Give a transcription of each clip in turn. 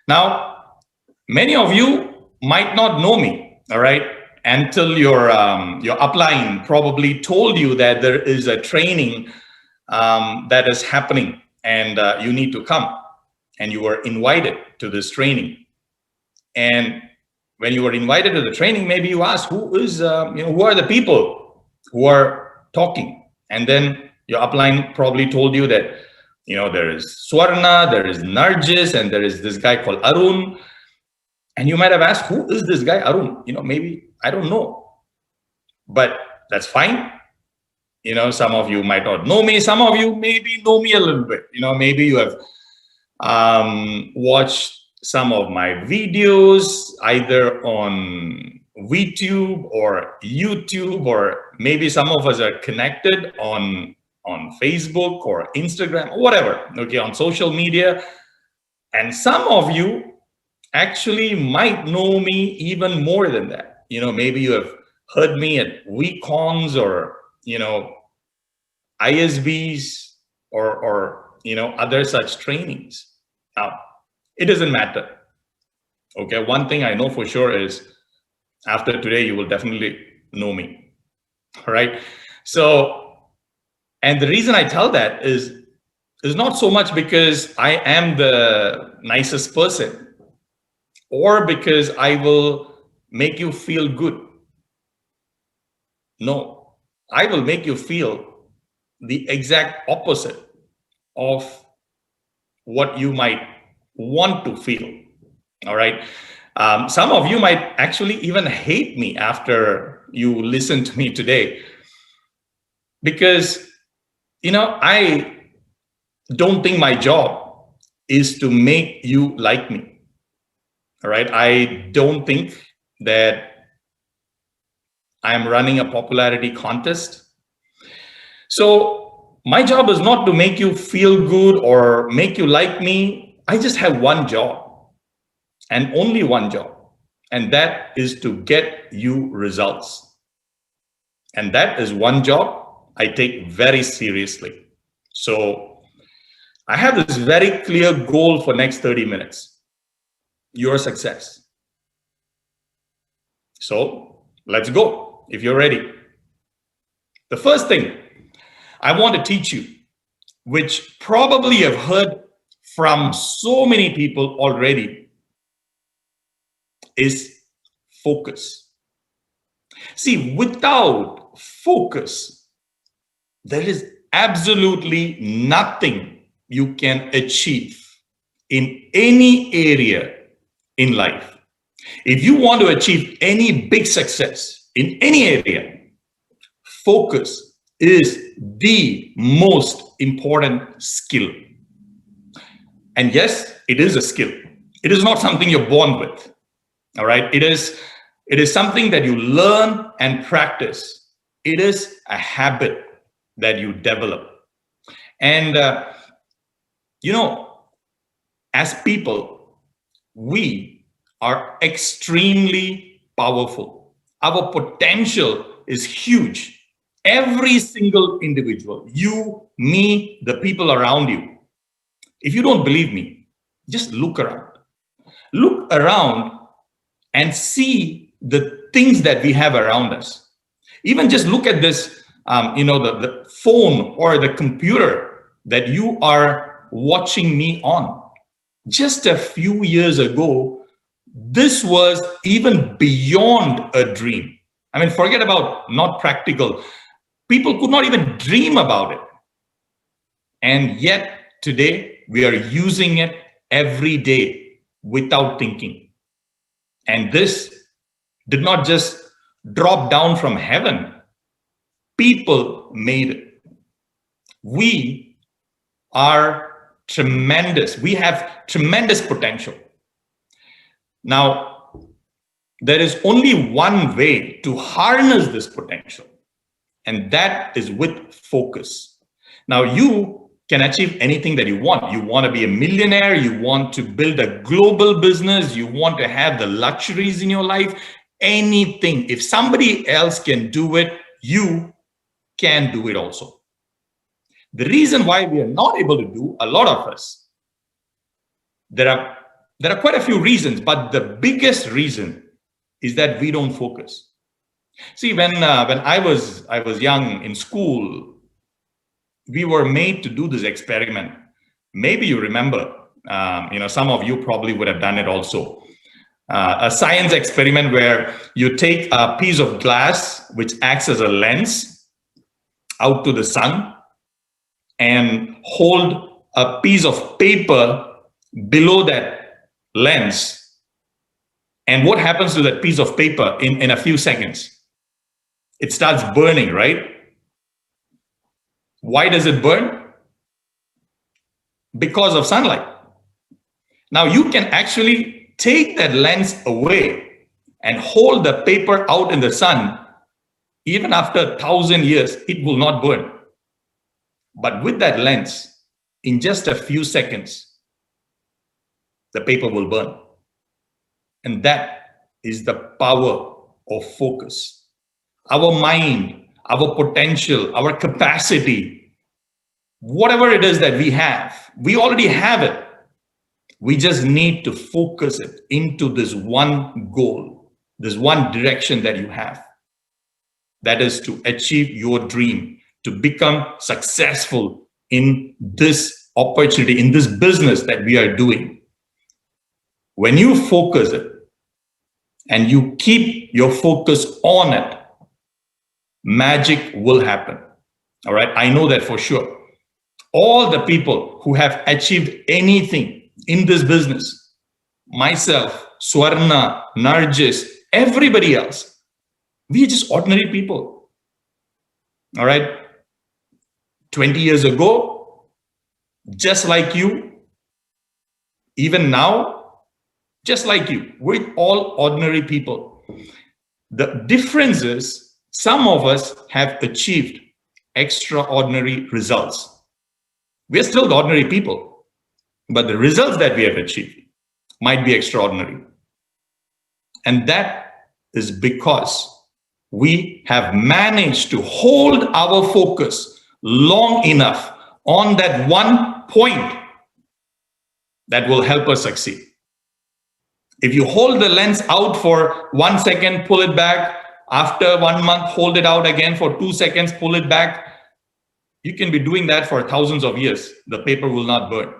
Now, many of you might not know me, all right, until your upline probably told you that there is a training that is happening and you need to come, and you were invited to this training. And when you were invited to the training, maybe you asked, who are the people who are talking? And then your upline probably told you that, there is Swarna, there is Narjis, and there is this guy called Arun. And you might have asked, who is this guy Arun? Maybe I don't know, but that's fine. Some of you might not know me. Some of you maybe know me a little bit. Maybe you have watched some of my videos either on VTube or YouTube, or maybe some of us are connected on Facebook or Instagram or whatever, okay, on social media. And some of you actually might know me even more than that. Maybe you have heard me at Vcons or, ISBs or other such trainings. Now, it doesn't matter. Okay, one thing I know for sure is after today, you will definitely know me. All right. So, and the reason I tell that is not so much because I am the nicest person or because I will make you feel good. No, I will make you feel the exact opposite of what you might want to feel. All right. Some of you might actually even hate me after you listen to me today, because, I don't think my job is to make you like me. All right. I don't think that I'm running a popularity contest. So my job is not to make you feel good or make you like me. I just have one job. And only one job, and that is to get you results. And that is one job I take very seriously. So I have this very clear goal for next 30 minutes, your success. So let's go, if you're ready. The first thing I want to teach you, which probably you've heard from so many people already, is focus. See, without focus, there is absolutely nothing you can achieve in any area in life. If you want to achieve any big success in any area, focus is the most important skill. And yes, it is a skill. It is not something you're born with. All right. It is something that you learn and practice. It is a habit that you develop. And, as people, we are extremely powerful. Our potential is huge. Every single individual, you, me, the people around you. If you don't believe me, just look around. Look around and see the things that we have around us. Even just look at this, the phone or the computer that you are watching me on. Just a few years ago, this was even beyond a dream. I mean, forget about not practical. People could not even dream about it. And yet today we are using it every day without thinking. And this did not just drop down from heaven. People made it. We are tremendous. We have tremendous potential. Now, there is only one way to harness this potential, and that is with focus. Now, you can achieve anything that you want. You want to be a millionaire, you want to build a global business, you want to have the luxuries in your life, anything. If somebody else can do it, you can do it also. The reason why we are not able to do, a lot of us, there are There are quite a few reasons, but the biggest reason is that we don't focus. See, when I was young in school, we were made to do this experiment. Maybe you remember, some of you probably would have done it also. A science experiment where you take a piece of glass which acts as a lens out to the sun and hold a piece of paper below that lens. And what happens to that piece of paper in a few seconds? It starts burning, right? Why does it burn? Because of sunlight. Now you can actually take that lens away and hold the paper out in the sun. Even after 1,000 years, it will not burn. But with that lens, in just a few seconds, the paper will burn. And that is the power of focus. Our mind, our potential, our capacity, whatever it is that we have, we already have it. We just need to focus it into this one goal, this one direction that you have. That is to achieve your dream, to become successful in this opportunity, in this business that we are doing. When you focus it and you keep your focus on it, magic will happen. All right, I know that for sure. All the people who have achieved anything in this business, myself, Swarna, Narjis, everybody else, we are just ordinary people. All right, 20 years ago, just like you, even now, just like you, we're all ordinary people. The difference is some of us have achieved extraordinary results. We are still ordinary people, but the results that we have achieved might be extraordinary. And that is because we have managed to hold our focus long enough on that one point that will help us succeed. If you hold the lens out for 1 second, pull it back. After 1 month, hold it out again for 2 seconds, pull it back. You can be doing that for thousands of years. The paper will not burn.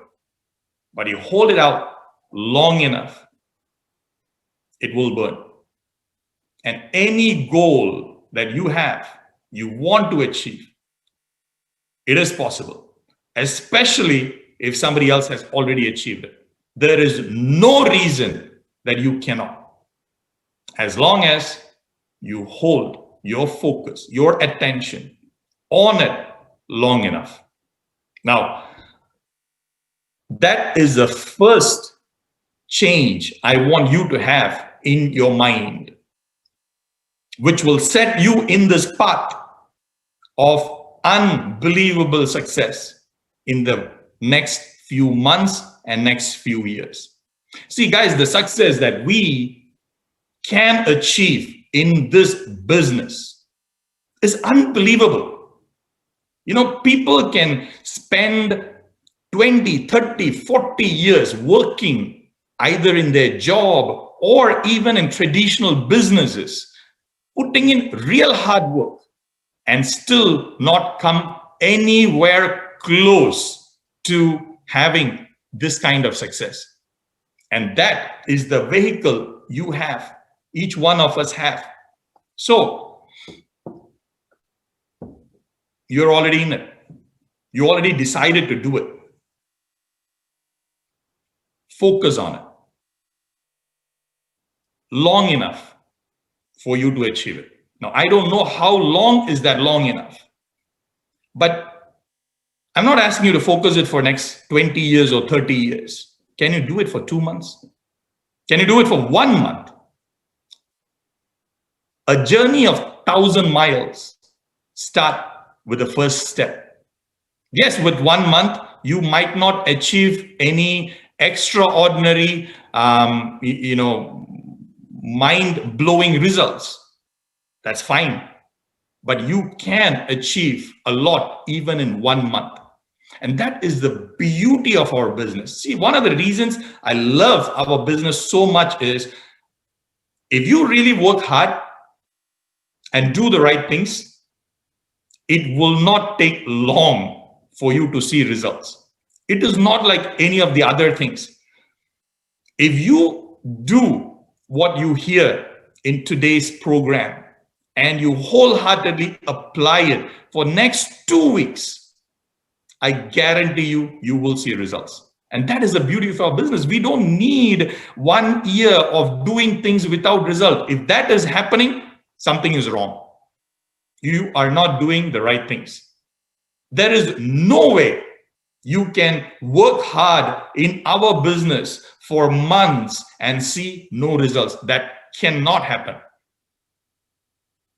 But you hold it out long enough, it will burn. And any goal that you have, you want to achieve, it is possible, especially if somebody else has already achieved it. There is no reason that you cannot, as long as you hold your focus, your attention on it long enough. Now, that is the first change I want you to have in your mind, which will set you in this path of unbelievable success in the next few months and next few years. See, guys, the success that we can achieve in this business is unbelievable. You know, people can spend 20, 30, 40 years working either in their job or even in traditional businesses, putting in real hard work and still not come anywhere close to having this kind of success. And that is the vehicle you have, each one of us have. So you're already in it. You already decided to do it. Focus on it long enough for you to achieve it. Now, I don't know how long is that long enough, but I'm not asking you to focus it for next 20 years or 30 years. Can you do it for 2 months? Can you do it for 1 month? A journey of 1,000 miles start with the first step. Yes, with 1 month, you might not achieve any extraordinary, mind-blowing results. That's fine. But you can achieve a lot even in 1 month. And that is the beauty of our business. See, one of the reasons I love our business so much is if you really work hard and do the right things, it will not take long for you to see results. It is not like any of the other things. If you do what you hear in today's program and you wholeheartedly apply it for next 2 weeks, I guarantee you, you will see results. And that is the beauty of our business. We don't need 1 year of doing things without result. If that is happening, something is wrong. You are not doing the right things. There is no way you can work hard in our business for months and see no results. That cannot happen.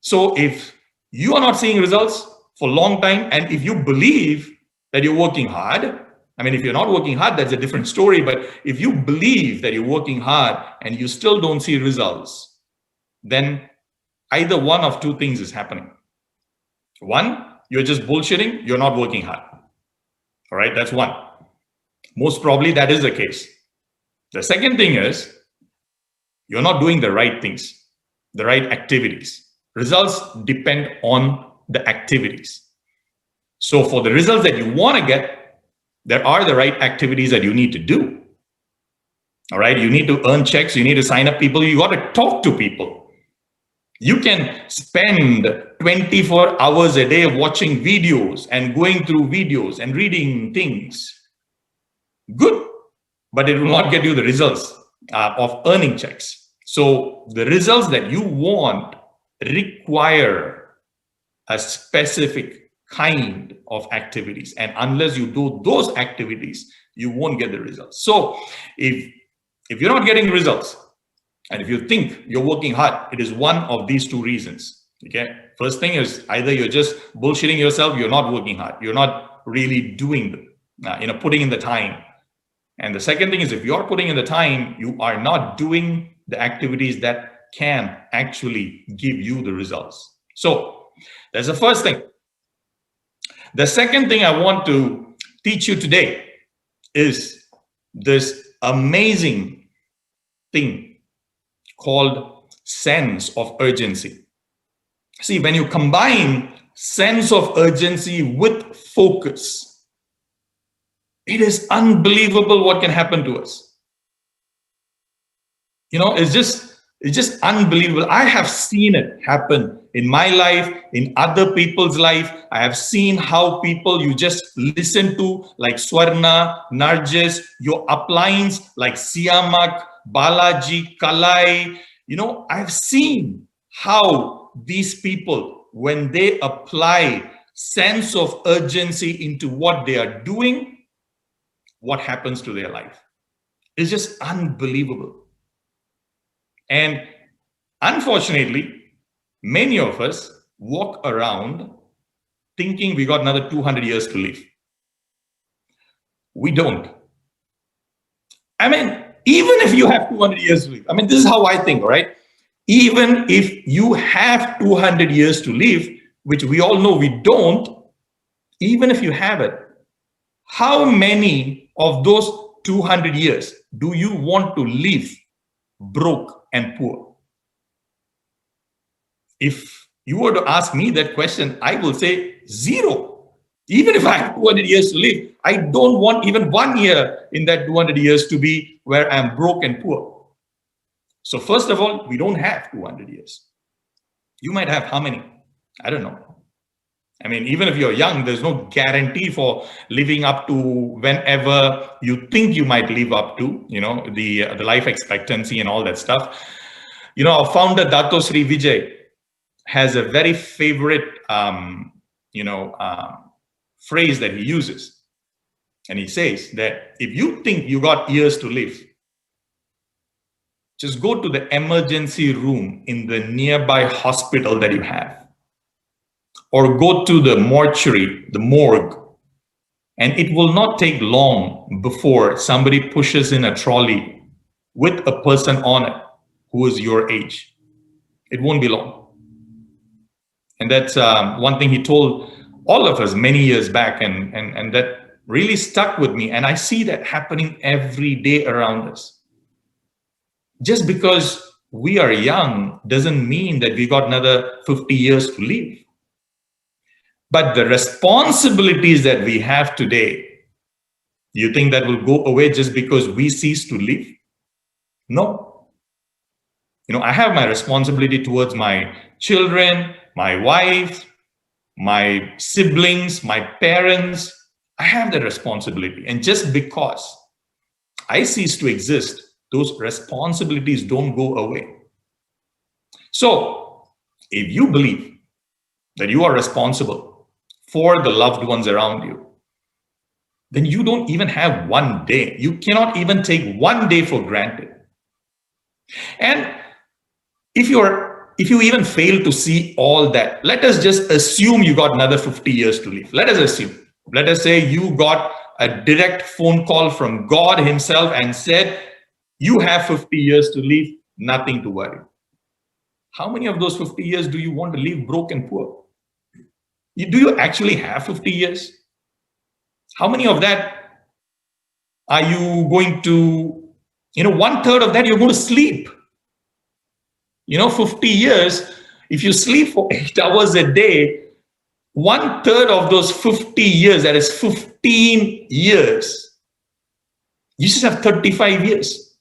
So if you are not seeing results for a long time, and if you believe that you're working hard, I mean, if you're not working hard, that's a different story. But if you believe that you're working hard and you still don't see results, then either one of two things is happening. One, you're just bullshitting, you're not working hard. All right, that's one. Most probably that is the case. The second thing is you're not doing the right things, the right activities. Results depend on the activities. So for the results that you want to get, there are the right activities that you need to do. All right, you need to earn checks, you need to sign up people, you got to talk to people. You can spend 24 hours a day watching videos and going through videos and reading things. Good, but it will not get you the results of earning checks. So the results that you want require a specific kind of activities, and unless you do those activities, you won't get the results. So if you're not getting results, and if you think you're working hard, it is one of these two reasons. Okay, first thing is either you're just bullshitting yourself, you're not working hard, you're not really doing putting in the time. And the second thing is, if you're putting in the time, you are not doing the activities that can actually give you the results. So that's the first thing. The second thing I want to teach you today is this amazing thing called sense of urgency. See, when you combine sense of urgency with focus, it is unbelievable what can happen to us. You know, it's just unbelievable. I have seen it happen in my life, in other people's life. I have seen how people you just listen to, like Swarna, Narjis, your uplines like Siamak, Balaji, Kalai. You know, I've seen how these people, when they apply sense of urgency into what they are doing, what happens to their life. It's just unbelievable. And unfortunately, many of us walk around thinking we got another 200 years to live. We don't. I mean, even if you have 200 years to live, I mean, this is how I think, right? Even if you have 200 years to live, which we all know we don't, even if you have it, how many of those 200 years do you want to live broke and poor? If you were to ask me that question, I will say 0. Even if I have 200 years to live, I don't want even 1 year in that 200 years to be where I'm broke and poor. So first of all, we don't have 200 years. You might have how many? I don't know. I mean, even if you're young, there's no guarantee for living up to whenever you think you might live up to, you know, the life expectancy and all that stuff. You know, our founder, Dato Sri Vijay, has a very favorite, phrase that he uses. And he says that if you think you got years to live, just go to the emergency room in the nearby hospital that you have, or go to the mortuary, the morgue, and it will not take long before somebody pushes in a trolley with a person on it who is your age. It won't be long. And that's one thing he told all of us many years back, and really stuck with me. And I see that happening every day around us. Just because we are young doesn't mean that we got another 50 years to live. But the responsibilities that we have today, do you think that will go away just because we cease to live? No. I have my responsibility towards my children, my wife, my siblings, my parents. I have that responsibility. And just because I cease to exist, those responsibilities don't go away. So if you believe that you are responsible for the loved ones around you, then you don't even have one day. You cannot even take one day for granted. And if you even fail to see all that, let us just assume you got another 50 years to live. Let us assume. Let us say you got a direct phone call from God himself and said, you have 50 years to live, nothing to worry. How many of those 50 years do you want to live broke and poor? Do you actually have 50 years? How many of that are you going to, 1/3 of that you're going to sleep? 50 years, if you sleep for 8 hours a day, 1/3 of those 50 years, that is 15 years, you just have 35 years.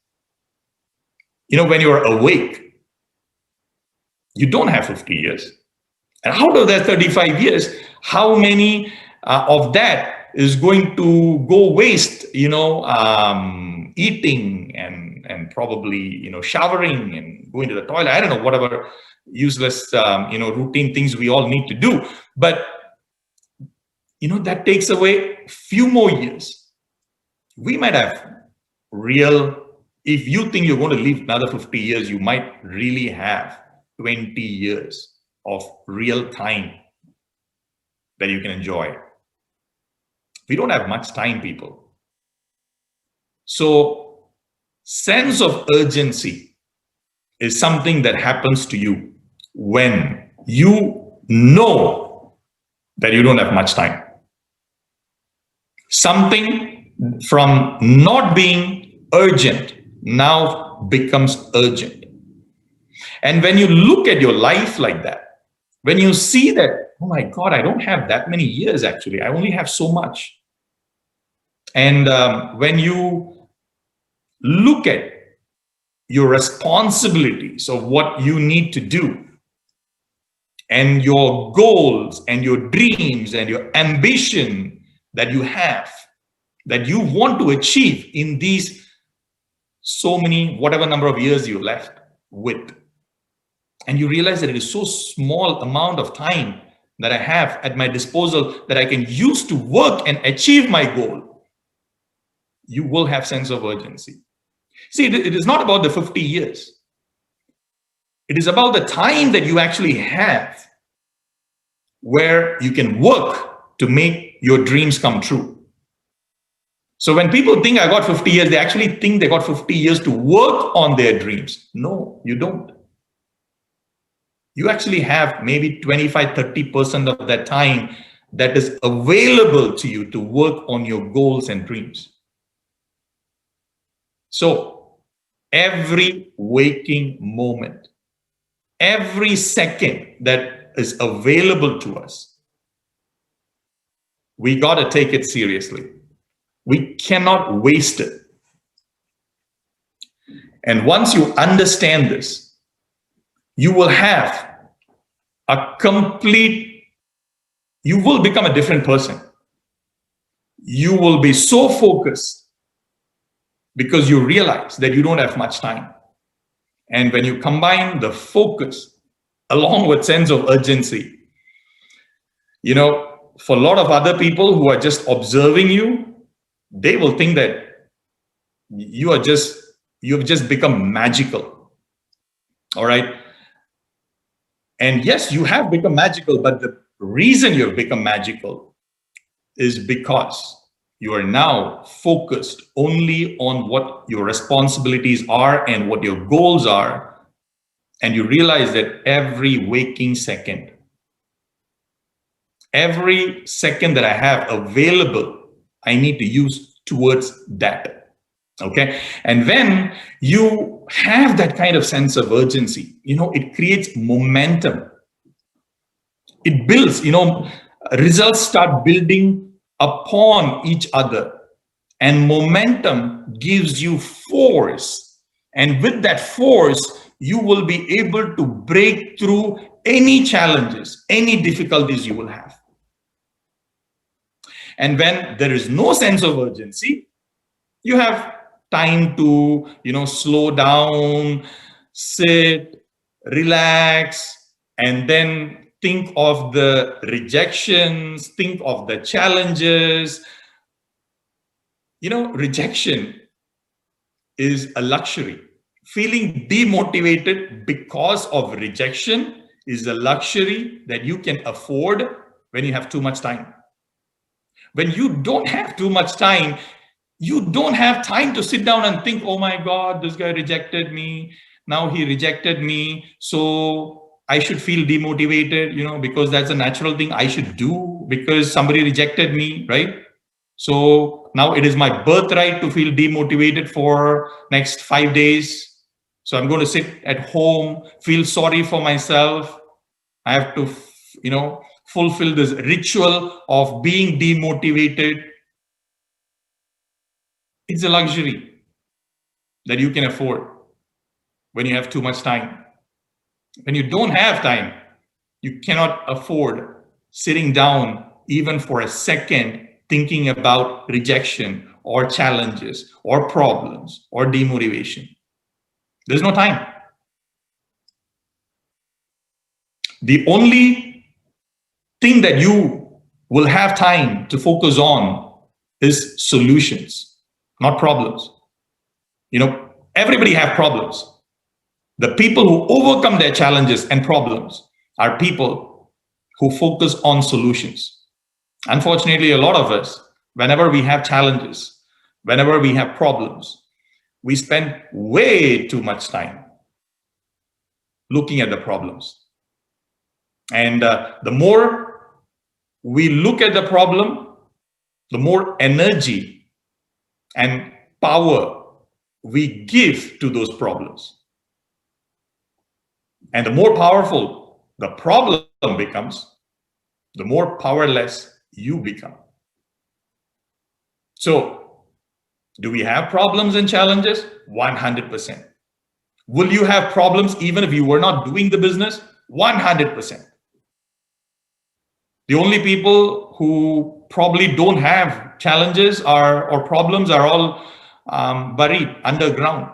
When you're awake, you don't have 50 years. And out of that 35 years, how many of that is going to go waste, eating and probably, showering and going to the toilet. I don't know, whatever useless, routine things we all need to do. But, that takes away a few more years. We might have if you think you're going to live another 50 years, you might really have 20 years of real time that you can enjoy. We don't have much time, people. So sense of urgency is something that happens to you when you know that you don't have much time. Something from not being urgent now becomes urgent. And when you look at your life like that, when you see that, oh my God, I don't have that many years actually, I only have so much. And when you look at your responsibilities of what you need to do, and your goals and your dreams and your ambition that you have, that you want to achieve in these so many, whatever number of years you left with, and you realize that it is so small amount of time that I have at my disposal that I can use to work and achieve my goal, you will have sense of urgency. See, it is not about the 50 years. It is about the time that you actually have where you can work to make your dreams come true. So when people think I got 50 years, they actually think they got 50 years to work on their dreams. No, you don't. You actually have maybe 25–30% of that time that is available to you to work on your goals and dreams. So every waking moment, every second that is available to us, we got to take it seriously. We cannot waste it. And once you understand this, you will have you will become a different person. You will be so focused because you realize that you don't have much time. And when you combine the focus along with sense of urgency, for a lot of other people who are just observing you, they will think that you've just become magical. All right. And yes, you have become magical, but the reason you've become magical is because you are now focused only on what your responsibilities are and what your goals are. And you realize that every waking second, every second that I have available, I need to use towards that. Okay. And when you have that kind of sense of urgency, it creates momentum. It builds, results start building upon each other, and momentum gives you force. And with that force, you will be able to break through any challenges, any difficulties you will have. And when there is no sense of urgency, you have time to, slow down, sit, relax, and then think of the rejections, think of the challenges. Rejection is a luxury. Feeling demotivated because of rejection is a luxury that you can afford when you have too much time. When you don't have too much time, you don't have time to sit down and think, oh my God, this guy rejected me. Now he rejected me. So I should feel demotivated, because that's a natural thing I should do because somebody rejected me, right? So now it is my birthright to feel demotivated for next 5 days. So I'm going to sit at home, feel sorry for myself. I have to, fulfill this ritual of being demotivated. It's a luxury that you can afford when you have too much time. When you don't have time, you cannot afford sitting down even for a second thinking about rejection or challenges or problems or demotivation. There's no time. The only thing that you will have time to focus on is solutions, not problems. Everybody have problems. The people who overcome their challenges and problems are people who focus on solutions. Unfortunately, a lot of us, whenever we have challenges, whenever we have problems, we spend way too much time looking at the problems. And the more we look at the problem, the more energy and power we give to those problems. And the more powerful the problem becomes, the more powerless you become. So, do we have problems and challenges? 100%. Will you have problems even if you were not doing the business? 100%. The only people who probably don't have challenges or problems are all buried underground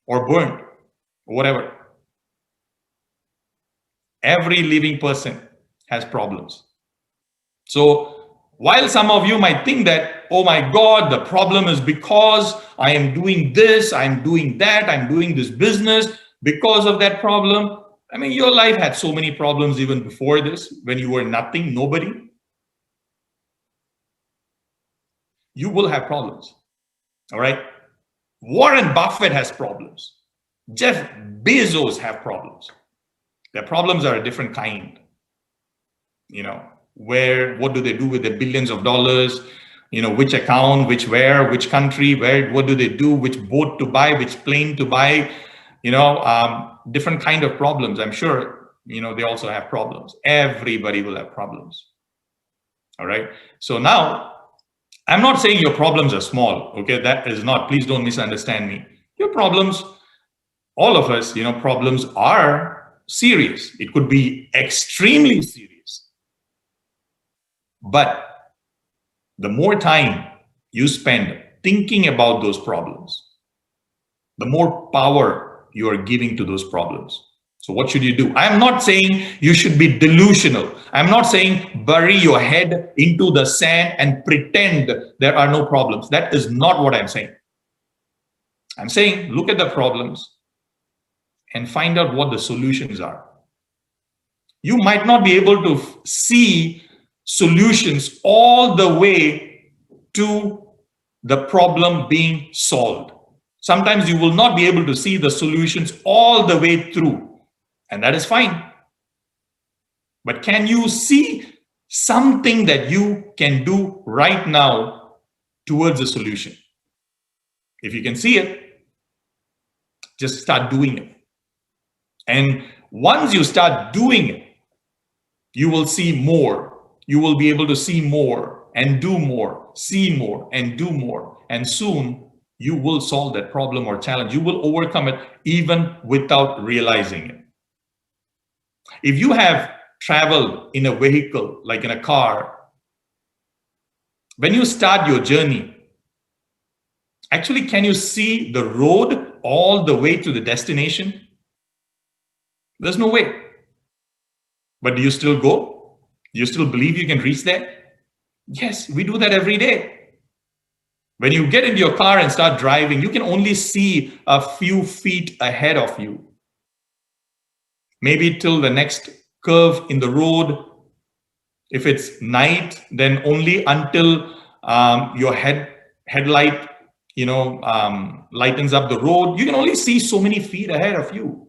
or burned, or whatever. Every living person has problems. So while some of you might think that, oh my God, the problem is because I am doing this, I'm doing that, I'm doing this business because of that problem. I mean, your life had so many problems even before this, when you were nothing, nobody. You will have problems, all right? Warren Buffett has problems. Jeff Bezos have problems. Their problems are a different kind. What do they do with the billions of dollars? Which account, where, which country, what do they do, which boat to buy, which plane to buy, different kind of problems. I'm sure, they also have problems. Everybody will have problems. All right. So now, I'm not saying your problems are small. Okay. That is not, please don't misunderstand me. Your problems, all of us, problems are serious. It could be extremely serious. But the more time you spend thinking about those problems, the more power you are giving to those problems. So what should you do? I'm not saying you should be delusional. I'm not saying bury your head into the sand and pretend there are no problems. That is not what I'm saying. I'm saying look at the problems and find out what the solutions are. You might not be able to see solutions all the way to the problem being solved. Sometimes you will not be able to see the solutions all the way through, and that is fine. But can you see something that you can do right now towards a solution. If you can see it, just start doing it. And once you start doing it, you will see more. You will be able to see more and do more, see more and do more. And soon you will solve that problem or challenge. You will overcome it even without realizing it. If you have traveled in a vehicle, like in a car, when you start your journey, actually, can you see the road all the way to the destination? There's no way. But do you still go? Do you still believe you can reach there? Yes, we do that every day. When you get into your car and start driving, you can only see a few feet ahead of you. Maybe till the next curve in the road. If it's night, then only until your headlight lightens up the road. You can only see so many feet ahead of you.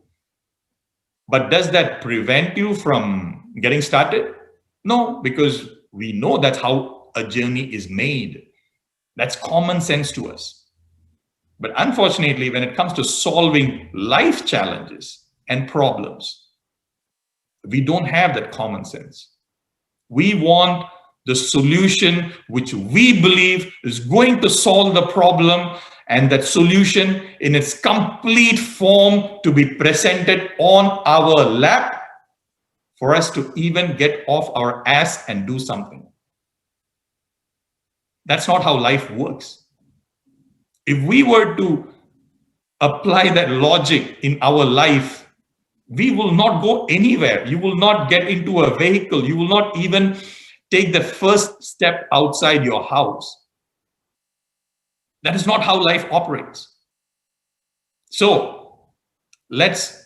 But does that prevent you from getting started? No, because we know that's how a journey is made. That's common sense to us. But unfortunately, when it comes to solving life challenges and problems, we don't have that common sense. We want the solution which we believe is going to solve the problem, and that solution in its complete form to be presented on our lap for us to even get off our ass and do something. That's not how life works. If we were to apply that logic in our life, we will not go anywhere. You will not get into a vehicle. You will not even take the first step outside your house. That is not how life operates. So let's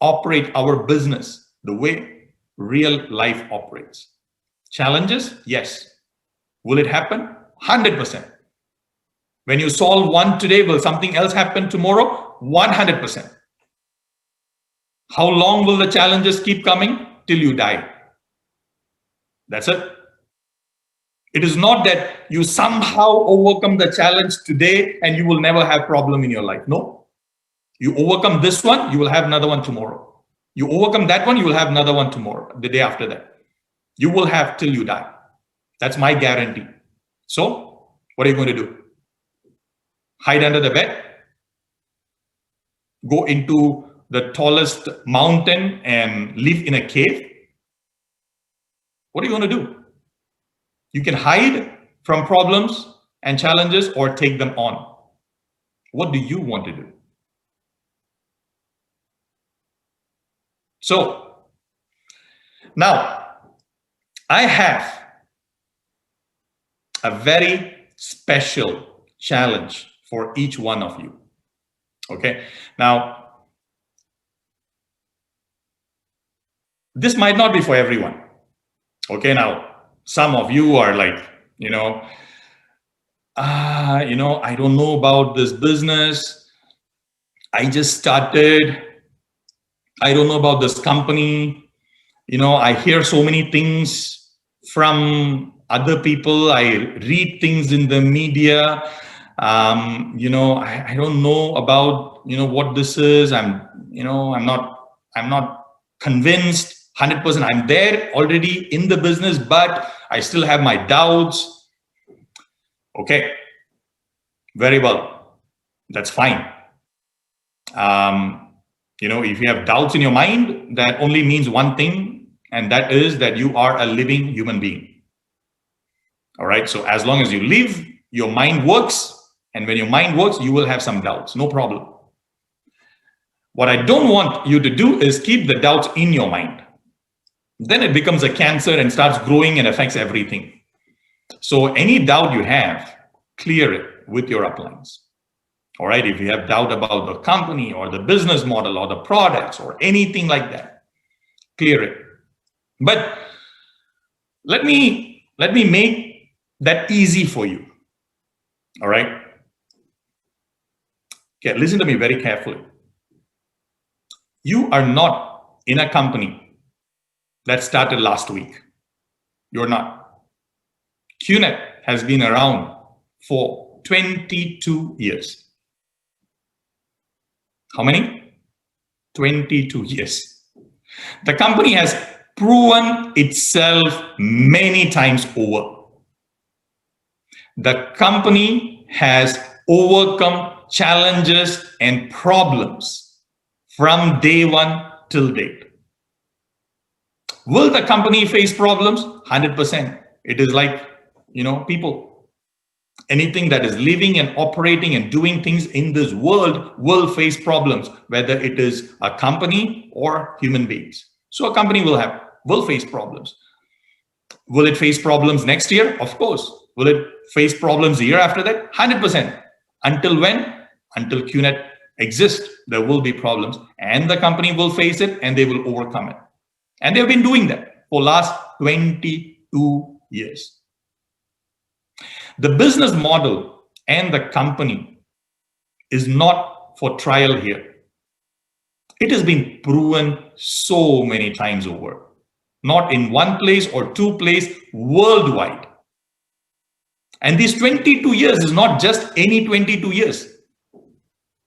operate our business the way real life operates. Challenges? Yes. Will it happen? 100%. When you solve one today, will something else happen tomorrow? 100%. How long will the challenges keep coming? Till you die. That's it. It is not that you somehow overcome the challenge today and you will never have problem in your life. No. You overcome this one, you will have another one tomorrow. You overcome that one, you will have another one tomorrow, the day after that. You will have till you die. That's my guarantee. So, what are you going to do? Hide under the bed? Go into the tallest mountain and live in a cave? What are you going to do? You can hide from problems and challenges or take them on. What do you want to do? So, now, I have a very special challenge for each one of you. Okay, now, this might not be for everyone. Okay, now, some of you are like, I don't know about this business. I just started. I don't know about this company. I hear so many things from other people. I read things in the media. I don't know about, what this is. I'm not convinced 100%. I'm there already in the business, but I still have my doubts. Okay, very well. That's fine. If you have doubts in your mind, that only means one thing, and that is that you are a living human being. All right. So as long as you live, your mind works. And when your mind works, you will have some doubts. No problem. What I don't want you to do is keep the doubts in your mind. Then it becomes a cancer and starts growing and affects everything. So any doubt you have, clear it with your uplines. All right. If you have doubt about the company or the business model or the products or anything like that, clear it. But let me make that easy for you. All right. Okay, listen to me very carefully. You are not in a company that started last week. You're not. Qnet has been around for 22 years. How many? 22 years. The company has proven itself many times over. The company has overcome challenges and problems from day one till date. Will the company face problems? 100%. It is like, people. Anything that is living and operating and doing things in this world will face problems, whether it is a company or human beings. So a company will face problems. Will it face problems next year? Of course. Will it face problems the year after that? 100%. Until when? Until Qnet exists, there will be problems, and the company will face it and they will overcome it. And they've been doing that for last 22 years. The business model and the company is not for trial here. It has been proven so many times over, not in one place or two places, worldwide. And these 22 years is not just any 22 years.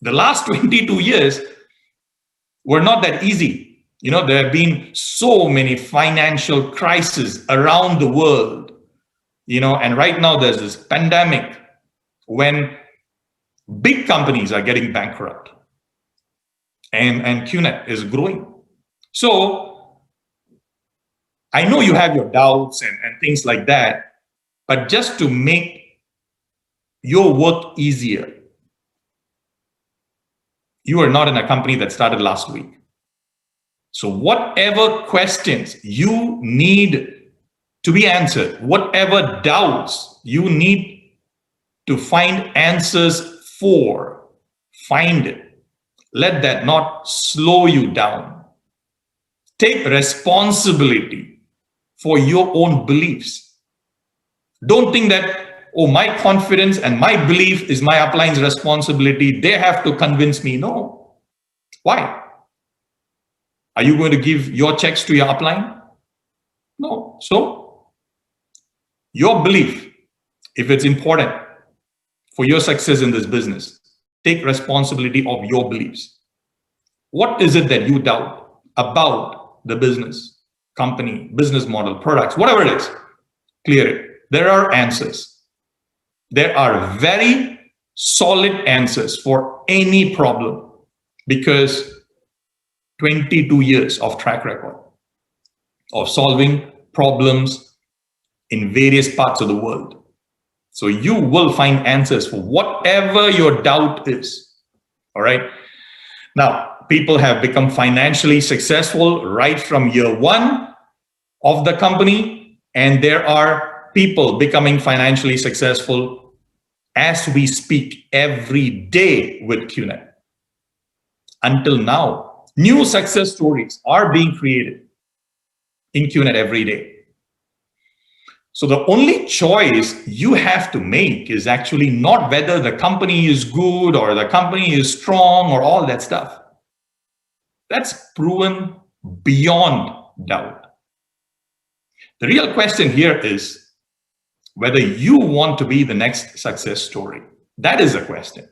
The last 22 years were not that easy. There have been so many financial crises around the world. And right now there's this pandemic when big companies are getting bankrupt and Qnet is growing. So I know you have your doubts and things like that, but just to make your work easier, you are not in a company that started last week. So whatever questions you need to be answered, whatever doubts you need to find answers for, find it. Let that not slow you down. Take responsibility for your own beliefs. Don't think that, oh, my confidence and my belief is my upline's responsibility. They have to convince me. No. Why? Are you going to give your checks to your upline? No. So, your belief, if it's important for your success in this business, take responsibility of your beliefs. What is it that you doubt about the business, company, business model, products, whatever it is? Clear it. There are answers. There are very solid answers for any problem, because 22 years of track record of solving problems in various parts of the world. So you will find answers for whatever your doubt is. All right. Now, people have become financially successful right from year one of the company, and there are people becoming financially successful as we speak every day with Qnet. Until now, new success stories are being created in Qnet every day. So the only choice you have to make is actually not whether the company is good or the company is strong or all that stuff. That's proven beyond doubt. The real question here is whether you want to be the next success story. That is the question.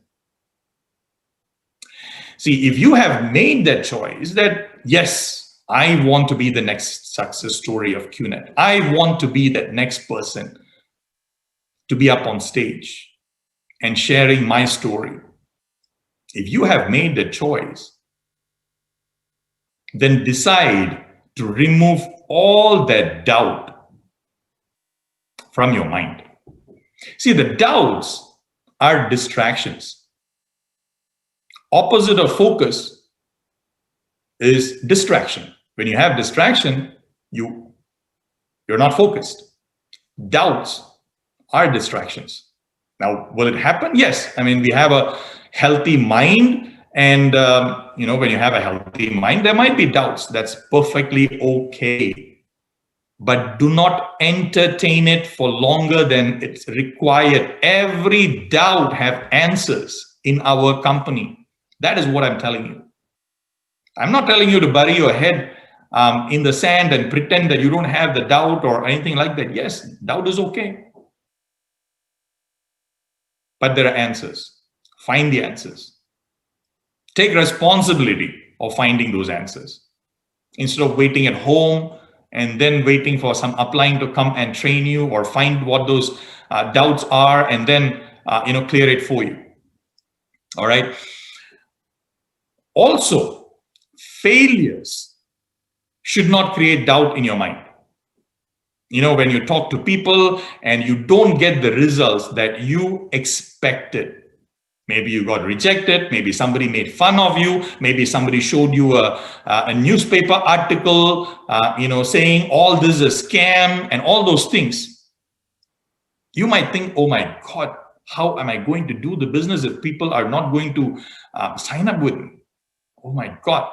See, if you have made that choice that, yes, I want to be the next success story of Qnet. I want to be that next person to be up on stage and sharing my story. If you have made the choice, then decide to remove all that doubt from your mind. See, the doubts are distractions. Opposite of focus is distraction. When you have distraction, you're not focused. Doubts are distractions. Now, will it happen? Yes. I mean, we have a healthy mind, and when you have a healthy mind, there might be doubts. That's perfectly okay. But do not entertain it for longer than it's required. Every doubt have answers in our company. That is what I'm telling you. I'm not telling you to bury your head in the sand and pretend that you don't have the doubt or anything like that. Yes, doubt is okay. But there are answers. Find the answers. Take responsibility of finding those answers. Instead of waiting at home and then waiting for some upline to come and train you or find what those doubts are and then clear it for you. All right. Also, failures should not create doubt in your mind. When you talk to people and you don't get the results that you expected, maybe you got rejected, maybe somebody made fun of you, maybe somebody showed you a newspaper article, saying all this is a scam and all those things. You might think, oh my God, how am I going to do the business if people are not going to sign up with me? Oh my God,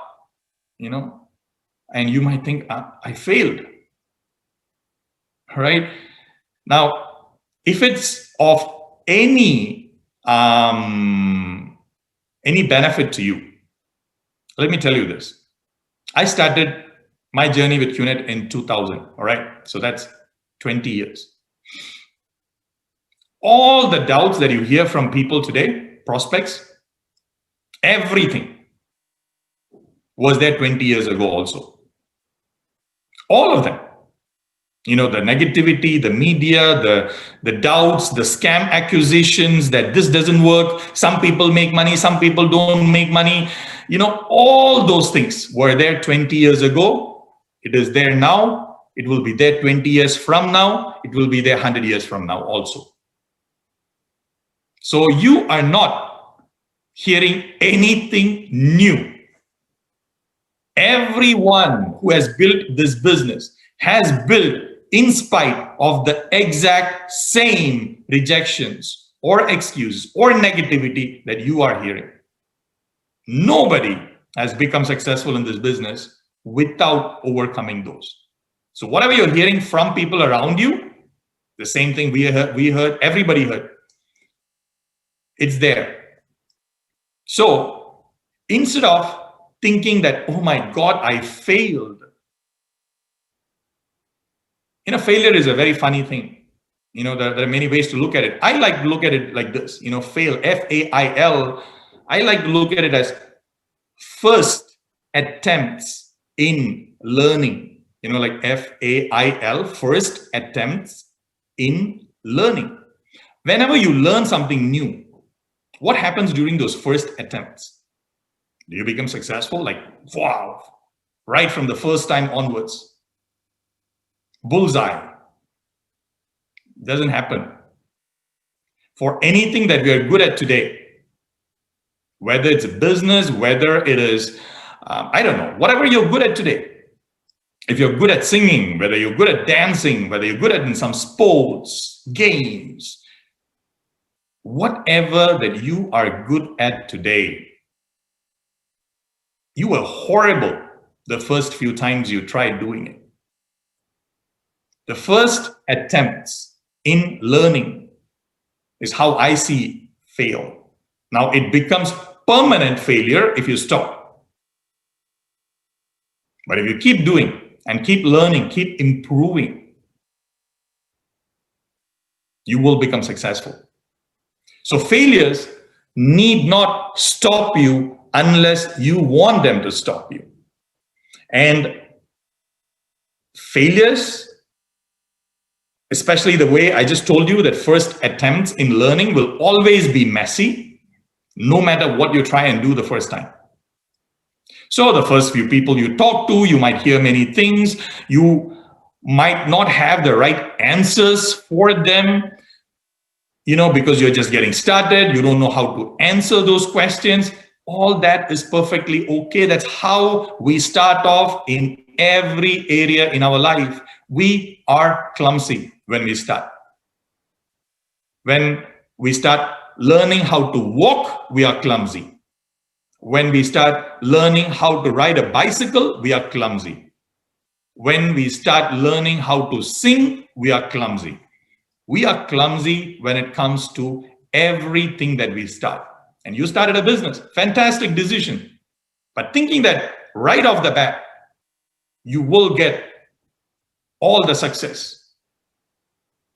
and you might think, I failed. Right? Now, if it's of any benefit to you, let me tell you this. I started my journey with Qnet in 2000. All right. So that's 20 years. All the doubts that you hear from people today, prospects, everything was there 20 years ago also. All of them. The negativity, the media, the doubts, the scam accusations that this doesn't work. Some people make money, some people don't make money. All those things were there 20 years ago. It is there now. It will be there 20 years from now. It will be there 100 years from now also. So you are not hearing anything new. Everyone who has built this business has built in spite of the exact same rejections or excuses or negativity that you are hearing. Nobody has become successful in this business without overcoming those. So whatever you're hearing from people around you, the same thing we heard, everybody heard. It's there. So instead of thinking that, oh my God, I failed. Failure is a very funny thing. There are many ways to look at it. I like to look at it like this, fail, F-A-I-L. I like to look at it as first attempts in learning, like F-A-I-L, first attempts in learning. Whenever you learn something new, what happens during those first attempts? Do you become successful? Like, wow, right from the first time onwards. Bullseye. Doesn't happen. For anything that we are good at today, whether it's a business, whether it is, I don't know, whatever you're good at today. If you're good at singing, whether you're good at dancing, whether you're good at in some sports, games, whatever that you are good at today, you were horrible the first few times you tried doing it. The first attempts in learning is how I see fail. Now it becomes permanent failure if you stop. But if you keep doing and keep learning, keep improving, you will become successful. So failures need not stop you unless you want them to stop you. And failures, especially the way I just told you that first attempts in learning will always be messy, no matter what you try and do the first time. So the first few people you talk to, you might hear many things. You might not have the right answers for them, because you're just getting started. You don't know how to answer those questions. All that is perfectly okay. That's how we start off in every area in our life. We are clumsy when we start. When we start learning how to walk, we are clumsy. When we start learning how to ride a bicycle, we are clumsy. When we start learning how to sing, we are clumsy. We are clumsy when it comes to everything that we start. And you started a business, fantastic decision. But thinking that right off the bat, you will get all the success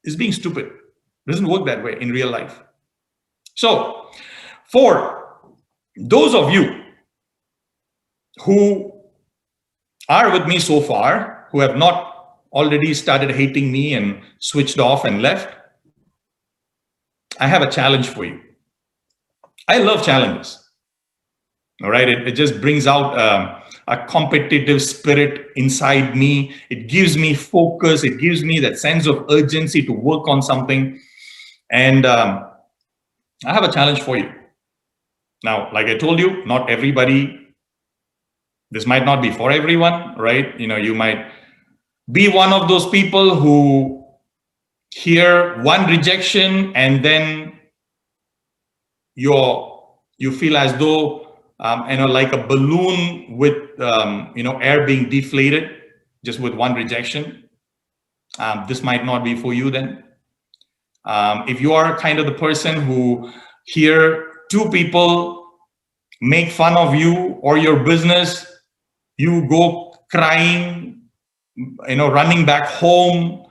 is being stupid. It doesn't work that way in real life. So for those of you who are with me so far, who have not already started hating me and switched off and left, I have a challenge for you. I love challenges. All right, it just brings out a competitive spirit inside me. It gives me focus. It gives me that sense of urgency to work on something. And I have a challenge for you. Now, like I told you, not everybody, this might not be for everyone, right? You know, you might be one of those people who hear one rejection and then you feel as though like a balloon with air being deflated just with one rejection. This might not be for you then. If you are kind of the person who hear two people make fun of you or your business, you go crying, running back home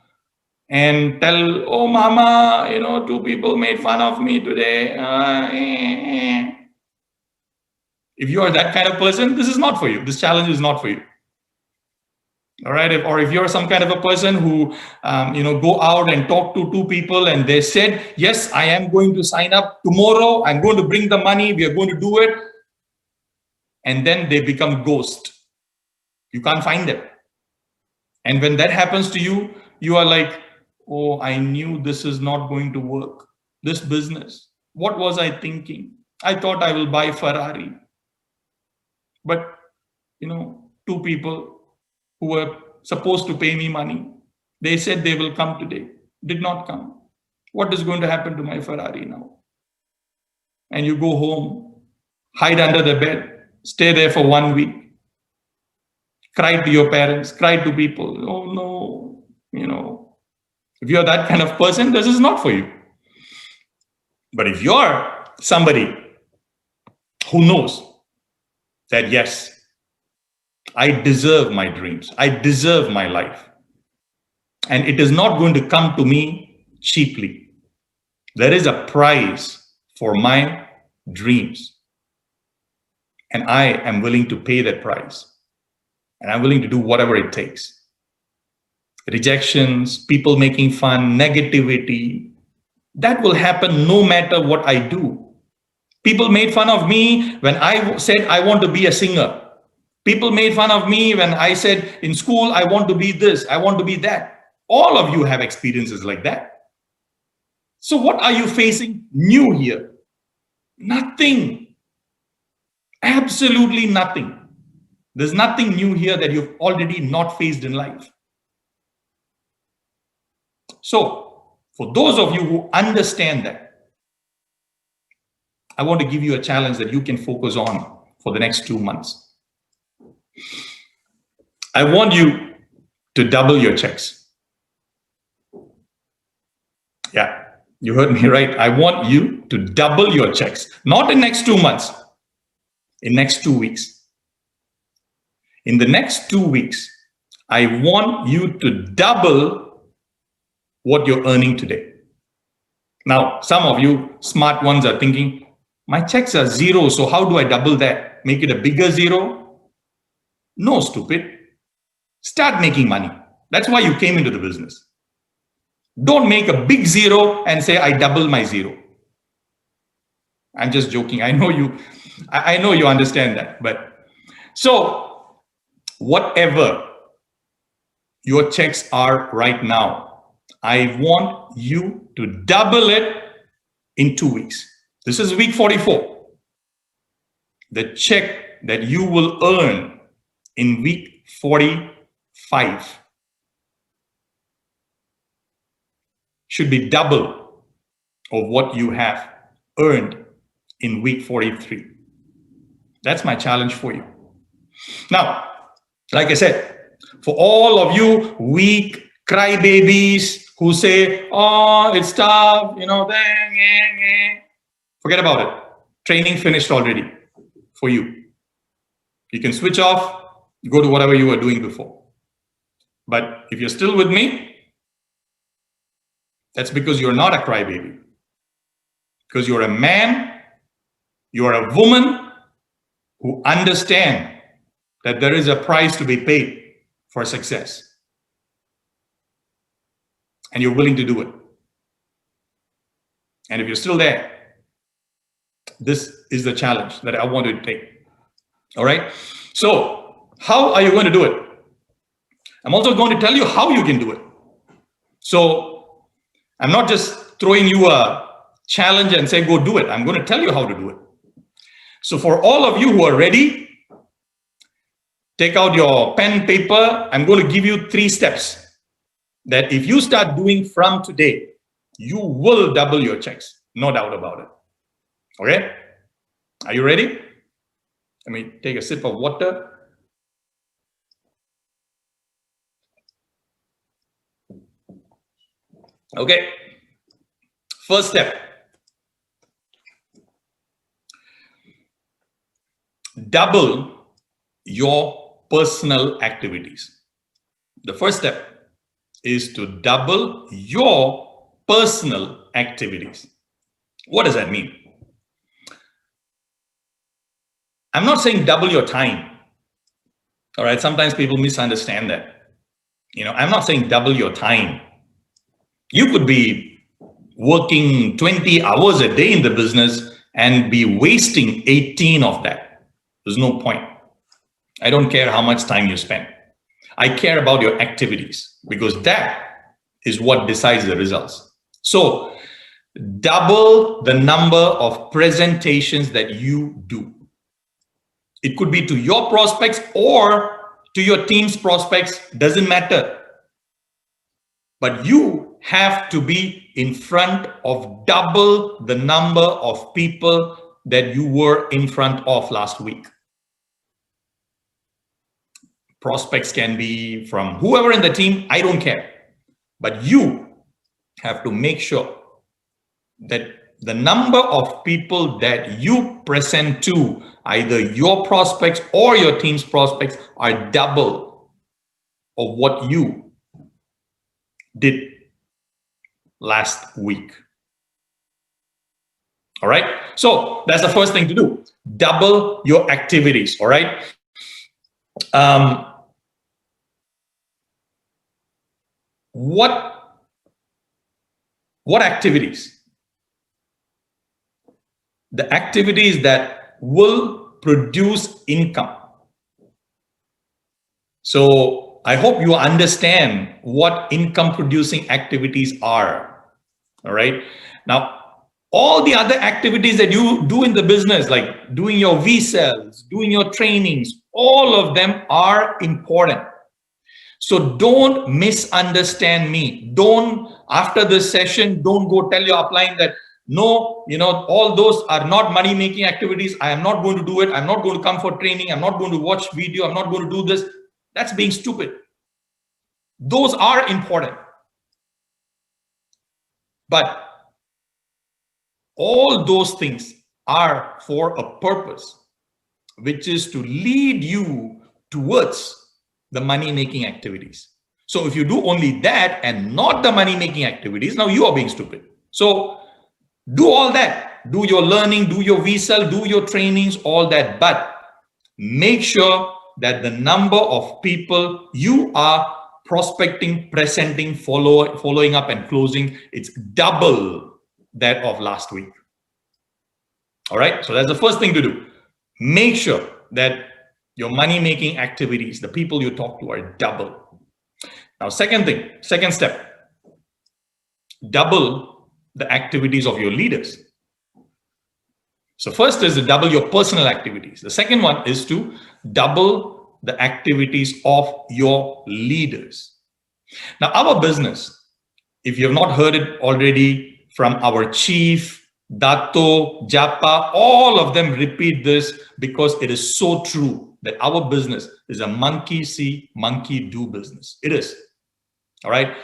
and tell, oh mama, two people made fun of me today. If you are that kind of person, this is not for you. This challenge is not for you. All right. If you're some kind of a person who, go out and talk to two people and they said, yes, I am going to sign up tomorrow. I'm going to bring the money. We are going to do it. And then they become ghost. You can't find them. And when that happens to you, you are like, oh, I knew this is not going to work. This business. What was I thinking? I thought I will buy Ferrari. But, two people who were supposed to pay me money, they said they will come today, did not come. What is going to happen to my Ferrari now? And you go home, hide under the bed, stay there for 1 week, cry to your parents, cry to people. Oh no, if you're that kind of person, this is not for you. But if you're somebody who knows that, yes, I deserve my dreams, I deserve my life, and it is not going to come to me cheaply. There is a price for my dreams, and I am willing to pay that price, and I'm willing to do whatever it takes. Rejections, people making fun, negativity, that will happen no matter what I do. People made fun of me when I said I want to be a singer. People made fun of me when I said in school, I want to be this, I want to be that. All of you have experiences like that. So what are you facing new here? Nothing. Absolutely nothing. There's nothing new here that you've already not faced in life. So for those of you who understand that, I want to give you a challenge that you can focus on for the next 2 months. I want you to double your checks. Yeah, you heard me right. I want you to double your checks, not in next 2 months, in next 2 weeks. In the next 2 weeks, I want you to double what you're earning today. Now, some of you smart ones are thinking, my checks are zero, so how do I double that? Make it a bigger zero? No, stupid. Start making money. That's why you came into the business. Don't make a big zero and say, I double my zero. I'm just joking. I know you understand that. But so whatever your checks are right now, I want you to double it in 2 weeks. This is week 44. The check that you will earn in week 45 should be double of what you have earned in week 43. That's my challenge for you. Now, like I said, for all of you weak crybabies who say, oh, it's tough, forget about it. Training finished already for you. You can switch off, go to whatever you were doing before. But if you're still with me, that's because you're not a crybaby. Because you're a man, you're a woman who understand that there is a price to be paid for success. And you're willing to do it. And if you're still there, this is the challenge that I want you to take. All right. So how are you going to do it? I'm also going to tell you how you can do it. So I'm not just throwing you a challenge and say, go do it. I'm going to tell you how to do it. So for all of you who are ready, take out your pen, paper. I'm going to give you 3 steps that if you start doing from today, you will double your checks. No doubt about it. Okay? Are you ready? Let me take a sip of water. Okay. First step. Double your personal activities. The first step is to double your personal activities. What does that mean? I'm not saying double your time. All right. Sometimes people misunderstand that. I'm not saying double your time. You could be working 20 hours a day in the business and be wasting 18 of that. There's no point. I don't care how much time you spend. I care about your activities because that is what decides the results. So double the number of presentations that you do. It could be to your prospects or to your team's prospects, doesn't matter. But you have to be in front of double the number of people that you were in front of last week. Prospects can be from whoever in the team, I don't care. But you have to make sure that the number of people that you present to, either your prospects or your team's prospects, are double of what you did last week. All right. So that's the first thing to do. Double your activities. All right. What activities? The activities that will produce income. So I hope you understand what income producing activities are. All right. Now, all the other activities that you do in the business, like doing your V-cells, doing your trainings, all of them are important. So don't misunderstand me. Don't, after this session, don't go tell your upline that, no, all those are not money-making activities. I am not going to do it. I'm not going to come for training. I'm not going to watch video. I'm not going to do this. That's being stupid. Those are important. But all those things are for a purpose, which is to lead you towards the money-making activities. So if you do only that and not the money-making activities, now you are being stupid. So do all that. Do your learning, do your VCell, do your trainings, all that. But make sure that the number of people you are prospecting, presenting, following up and closing, it's double that of last week. All right. So that's the first thing to do. Make sure that your money-making activities, the people you talk to, are double. Now, second step, double the activities of your leaders. So first is to double your personal activities. The second one is to double the activities of your leaders. Now, our business, if you have not heard it already from our chief, Dato, Japa, all of them repeat this because it is so true that our business is a monkey see, monkey do business. It is. All right.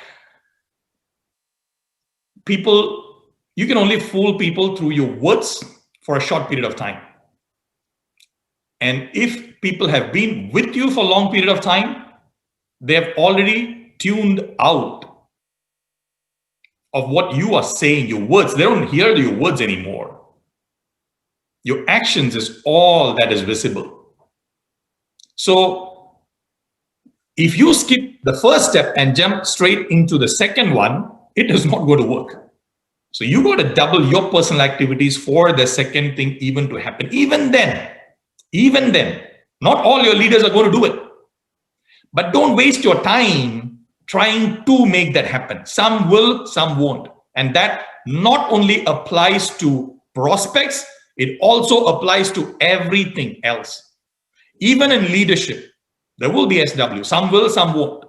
People, you can only fool people through your words for a short period of time. And if people have been with you for a long period of time, They have already tuned out of what you are saying, your words. They don't hear your words anymore. Your actions is all that is visible. So if you skip the first step and jump straight into the second one, it is not going to work. So you got to double your personal activities for the second thing even to happen. Even then, not all your leaders are going to do it. But don't waste your time trying to make that happen. Some will, some won't. And that not only applies to prospects, it also applies to everything else. Even in leadership, there will be SW. Some will, some won't.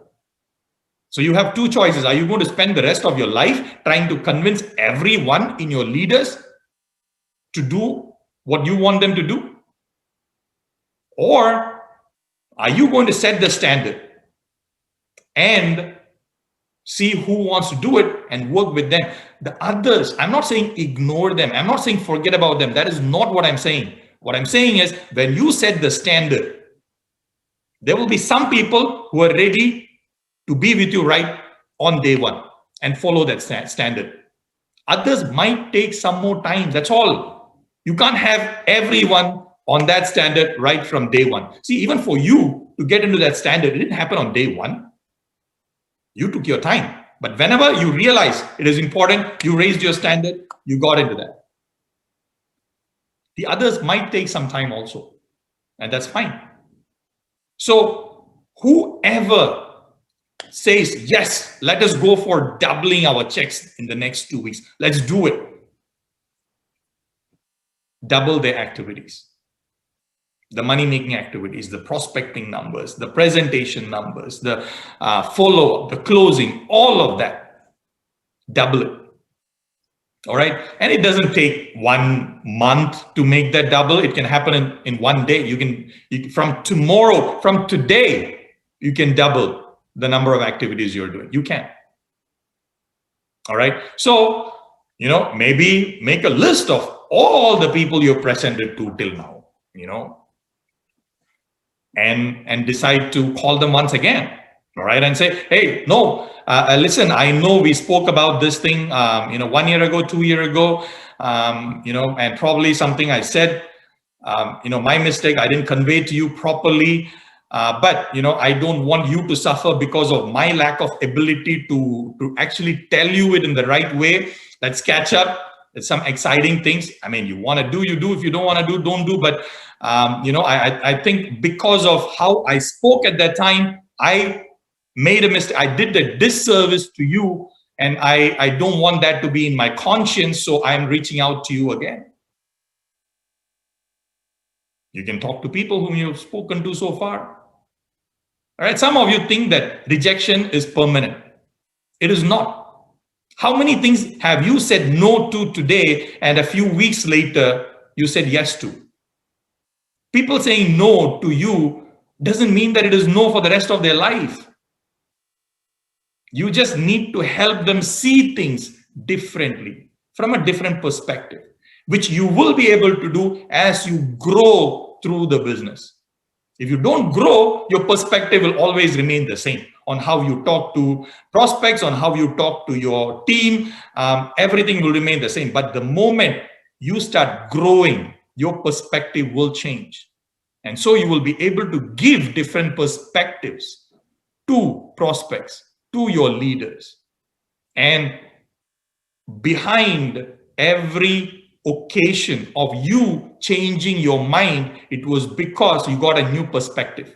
So you have two choices. Are you going to spend the rest of your life trying to convince everyone in your leaders to do what you want them to do? Or are you going to set the standard and see who wants to do it and work with them? The others, I'm not saying ignore them. I'm not saying forget about them. That is not what I'm saying. What I'm saying is when you set the standard, there will be some people who are ready to be with you right on day one and follow that standard. Others might take some more time. That's all. You can't have everyone on that standard right from day one. See, even for you to get into that standard, it didn't happen on day one. You took your time. But whenever you realize it is important, you raised your standard, you got into that. The others might take some time also, and that's fine. So whoever says, yes, let us go for doubling our checks in the next 2 weeks, let's do it. Double their activities. The money-making activities, the prospecting numbers, the presentation numbers, the follow-up, the closing, all of that. Double it. All right. And it doesn't take 1 month to make that double. It can happen in 1 day. You can from tomorrow, from today, you can double the number of activities you're doing. You can. All right. So, maybe make a list of all the people you're presented to till now, and decide to call them once again. All right. And say, hey, no, listen, I know we spoke about this thing, 1 year ago, 2 years ago, and probably something I said, my mistake, I didn't convey to you properly. But, I don't want you to suffer because of my lack of ability to actually tell you it in the right way. Let's catch up. It's some exciting things. I mean, you want to do, you do. If you don't want to do, don't do. But, I think because of how I spoke at that time, I made a mistake. I did a disservice to you, and I don't want that to be in my conscience. So I'm reaching out to you again. You can talk to people whom you've spoken to so far. All right. Some of you think that rejection is permanent. It is not. How many things have you said no to today and a few weeks later you said yes to? People saying no to you doesn't mean that it is no for the rest of their life. You just need to help them see things differently, from a different perspective, which you will be able to do as you grow through the business. If you don't grow, your perspective will always remain the same on how you talk to prospects, on how you talk to your team. Everything will remain the same. But the moment you start growing, your perspective will change. And so you will be able to give different perspectives to prospects, to your leaders. And behind every occasion of you changing your mind, it was because you got a new perspective.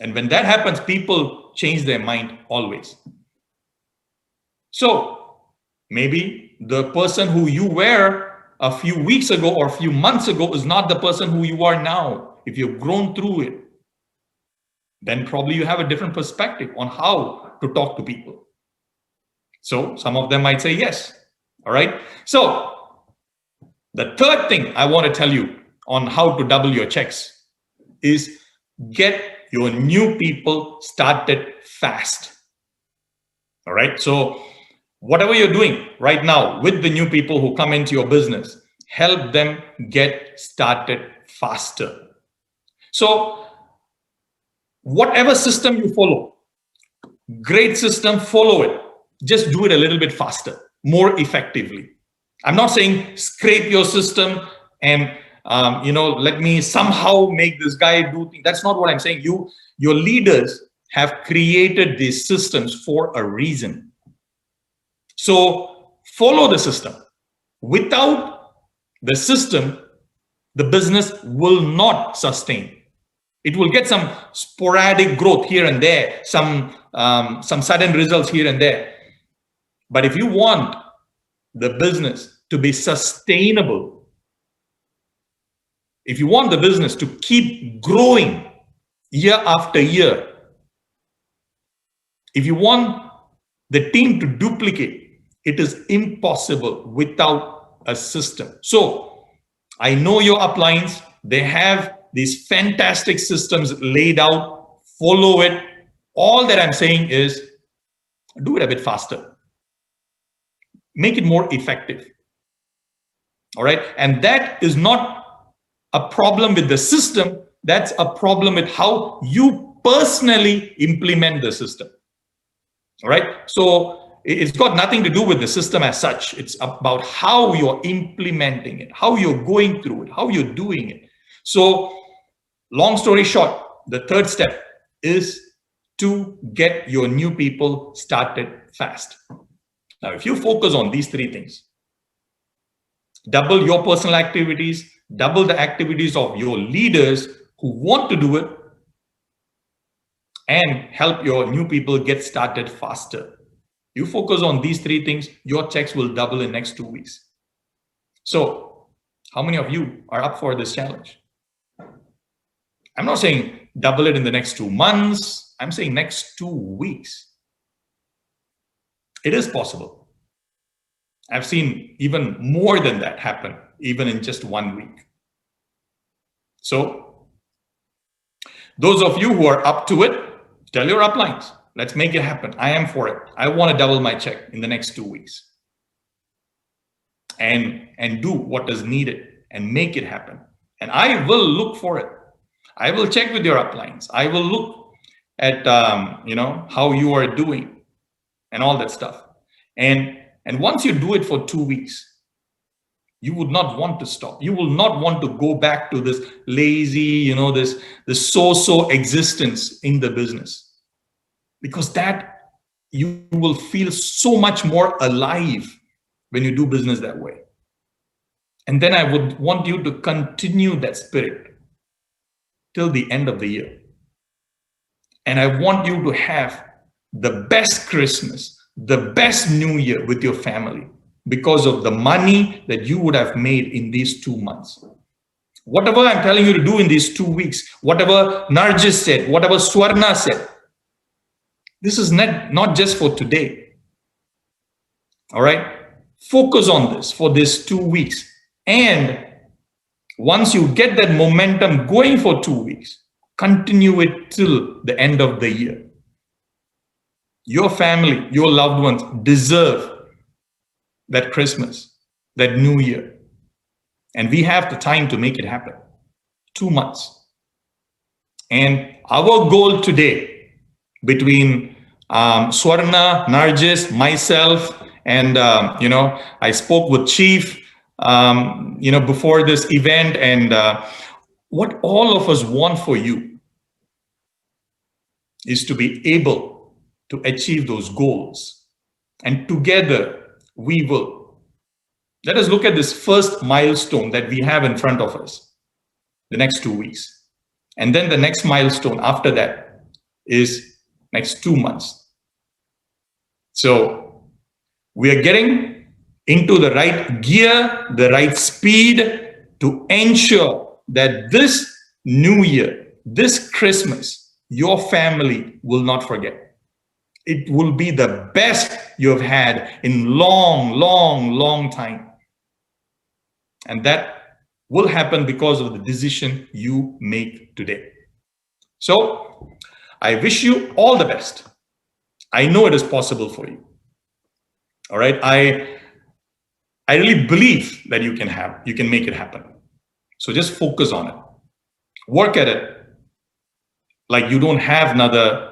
And when that happens, people change their mind always. So maybe the person who you were a few weeks ago or a few months ago is not the person who you are now. If you've grown through it, then probably you have a different perspective on how to talk to people. So some of them might say yes. All right. So the third thing I want to tell you on how to double your checks is get your new people started fast. All right. So whatever you're doing right now with the new people who come into your business, help them get started faster. So Whatever system you follow, great system, follow it. Just do it a little bit faster, more effectively. I'm not saying scrape your system and let me somehow make this guy do things. That's not what I'm saying. Your leaders have created these systems for a reason. So follow the system. Without the system, the business will not sustain. It will get some sporadic growth here and there, some sudden results here and there. But if you want the business to be sustainable, if you want the business to keep growing year after year, if you want the team to duplicate, it is impossible without a system. So I know your uplines, they have these fantastic systems laid out, follow it. All that I'm saying is do it a bit faster. Make it more effective. All right. And that is not a problem with the system. That's a problem with how you personally implement the system. All right. So it's got nothing to do with the system as such. It's about how you're implementing it, how you're going through it, how you're doing it. So long story short, the third step is to get your new people started fast. Now, if you focus on these three things, double your personal activities, double the activities of your leaders who want to do it, and help your new people get started faster. You focus on these three things, your checks will double in next 2 weeks. So how many of you are up for this challenge? I'm not saying double it in the next 2 months. I'm saying next 2 weeks. It is possible. I've seen even more than that happen, even in just 1 week. So those of you who are up to it, tell your uplines. Let's make it happen. I am for it. I want to double my check in the next 2 weeks. And do what is needed and make it happen. And I will look for it. I will check with your uplines. I will look at how you are doing and all that stuff. And once you do it for 2 weeks, you would not want to stop. You will not want to go back to this lazy, this so-so existence in the business. Because that you will feel so much more alive when you do business that way. And then I would want you to continue that spirit till the end of the year. And I want you to have the best Christmas, the best New Year with your family because of the money that you would have made in these 2 months. Whatever I'm telling you to do in these 2 weeks, whatever Narjis said, whatever Swarna said, this is not just for today. All right? Focus on this for these 2 weeks. And once you get that momentum going for 2 weeks, continue it till the end of the year. Your family, your loved ones deserve that Christmas, that New Year. And we have the time to make it happen. 2 months. And our goal today, between Swarna, Narjis, myself, and I spoke with Chief before this event, and what all of us want for you is to be able to achieve those goals. And together we will. Let us look at this first milestone that we have in front of us, the next 2 weeks. And then the next milestone after that is next 2 months. So we are getting into the right gear, the right speed to ensure that this New Year, this Christmas, your family will not forget. It will be the best you have had in long time. And that will happen because of the decision you make today. So I wish you all the best. I know it is possible for you. All right. I really believe that you can make it happen. So just focus on it. Work at it. Like you don't have another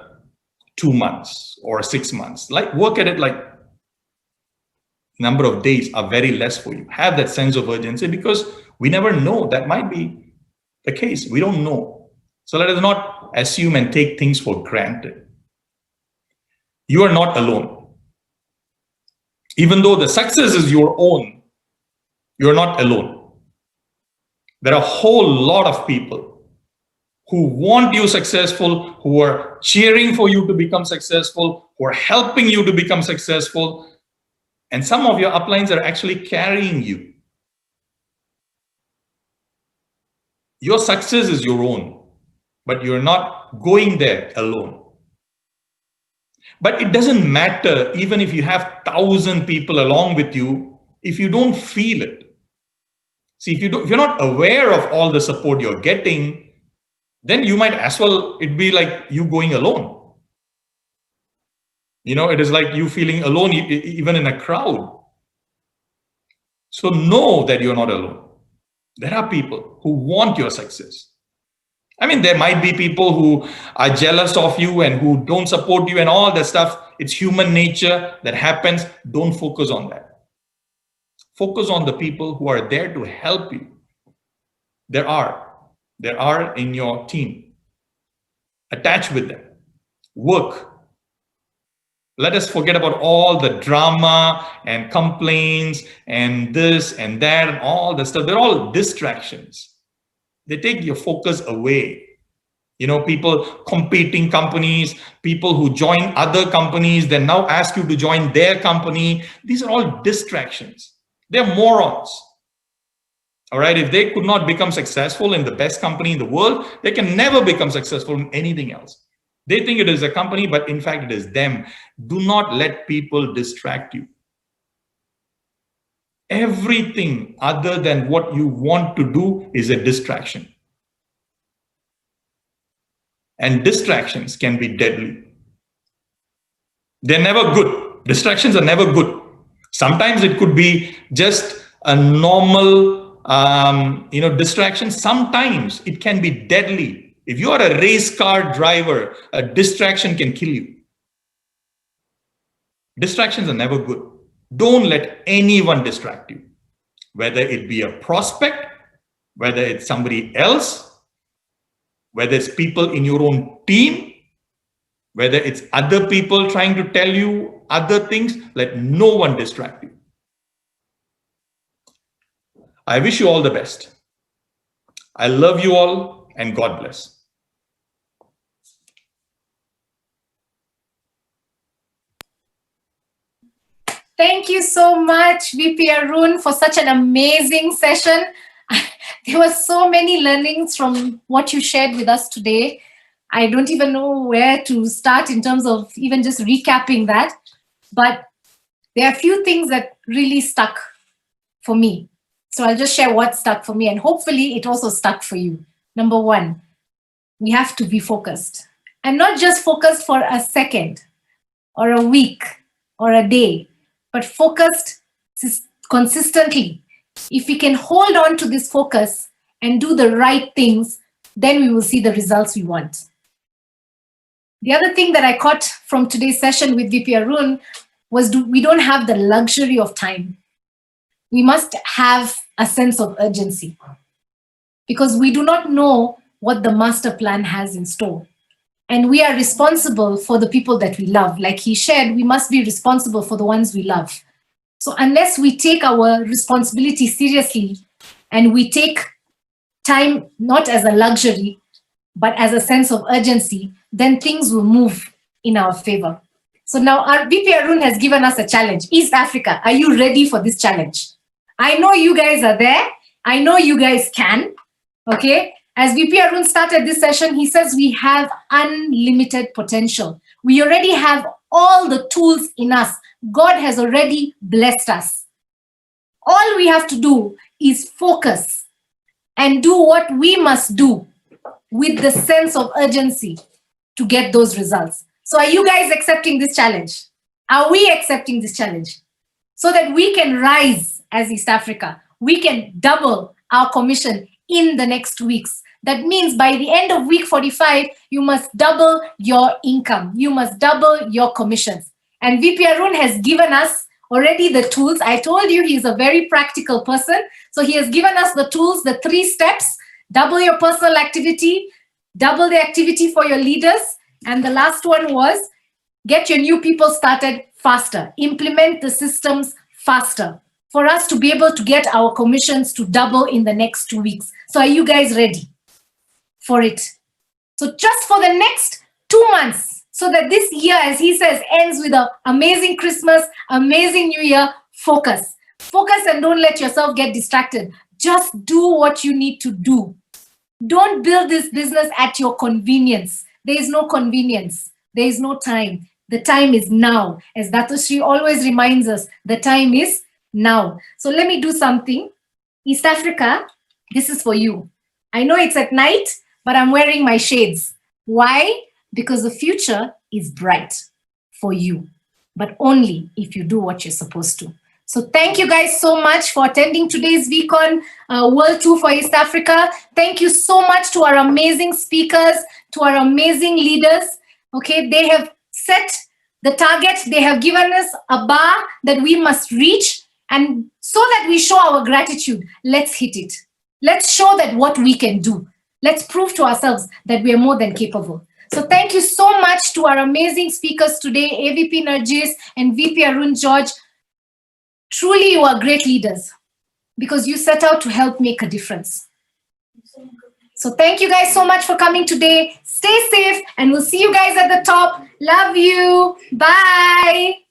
2 months or 6 months. Like work at it like number of days are very less for you. Have that sense of urgency, because we never know. That might be the case. We don't know. So let us not assume and take things for granted. You are not alone. Even though the success is your own, you're not alone. There are a whole lot of people who want you successful, who are cheering for you to become successful, who are helping you to become successful. And some of your uplines are actually carrying you. Your success is your own, but you're not going there alone. But it doesn't matter, even if you have 1,000 people along with you, if you don't feel it. See, if you're not aware of all the support you're getting, then you might as well, it'd be like you going alone. You know, it is like you feeling alone even in a crowd. So know that you're not alone. There are people who want your success. I mean, there might be people who are jealous of you and who don't support you and all that stuff. It's human nature that happens. Don't focus on that. Focus on the people who are there to help you. There are in your team. Attach with them. Work. Let us forget about all the drama and complaints and this and that and all the stuff. They're all distractions. They take your focus away. You know, people competing companies, people who join other companies, then now ask you to join their company. These are all distractions. They're morons. All right. If they could not become successful in the best company in the world, they can never become successful in anything else. They think it is a company, but in fact, it is them. Do not let people distract you. Everything other than what you want to do is a distraction. And distractions can be deadly. They're never good. Distractions are never good. Sometimes it could be just a normal, distraction. Sometimes it can be deadly. If you are a race car driver, a distraction can kill you. Distractions are never good. Don't let anyone distract you, whether it be a prospect, whether it's somebody else, whether it's people in your own team, whether it's other people trying to tell you other things. Let no one distract you. I wish you all the best. I love you all, and God bless. Thank you so much, VP Arun, for such an amazing session. There were so many learnings from what you shared with us today. I don't even know where to start in terms of even just recapping that. But there are a few things that really stuck for me. So I'll just share what stuck for me, and hopefully it also stuck for you. Number one, we have to be focused. And not just focused for a second or a week or a day, but focused consistently. If we can hold on to this focus and do the right things, then we will see the results we want. The other thing that I caught from today's session with VP Arun was we don't have the luxury of time. We must have a sense of urgency, because we do not know what the master plan has in store. And we are responsible for the people that we love. Like he shared, we must be responsible for the ones we love. So unless we take our responsibility seriously and we take time not as a luxury, but as a sense of urgency, then things will move in our favor. So now our VP Arun has given us a challenge. East Africa, are you ready for this challenge? I know you guys are there. I know you guys can. Okay. As VP Arun started this session, he says we have unlimited potential. We already have all the tools in us. God has already blessed us. All we have to do is focus and do what we must do with the sense of urgency to get those results. So are you guys accepting this challenge? Are we accepting this challenge? So that we can rise as East Africa. We can double our commission in the next weeks. That means by the end of week 45, you must double your income. You must double your commissions. And VP Arun has given us already the tools. I told you he's a very practical person. So he has given us the tools, the 3 steps: double your personal activity, double the activity for your leaders. And the last one was get your new people started faster, implement the systems faster for us to be able to get our commissions to double in the next 2 weeks. So are you guys ready for it? So just for the next 2 months, so that this year, as he says, ends with an amazing Christmas, amazing New Year, focus. Focus and don't let yourself get distracted. Just do what you need to do. Don't build this business at your convenience. There is no convenience. There is no time. The time is now. As Datoshri always reminds us, the time is now. So let me do something. East Africa, this is for you. I know it's at night, but I'm wearing my shades. Why? Because the future is bright for you, but only if you do what you're supposed to. So thank you guys so much for attending today's VCon World Tour for East Africa. Thank you so much to our amazing speakers, to our amazing leaders. Okay, they have set the target. They have given us a bar that we must reach. And so that we show our gratitude, let's hit it. Let's show that what we can do. Let's prove to ourselves that we are more than capable. So thank you so much to our amazing speakers today, AVP Narjis and VP Arun George. Truly, you are great leaders because you set out to help make a difference. So thank you guys so much for coming today. Stay safe and we'll see you guys at the top. Love you. Bye.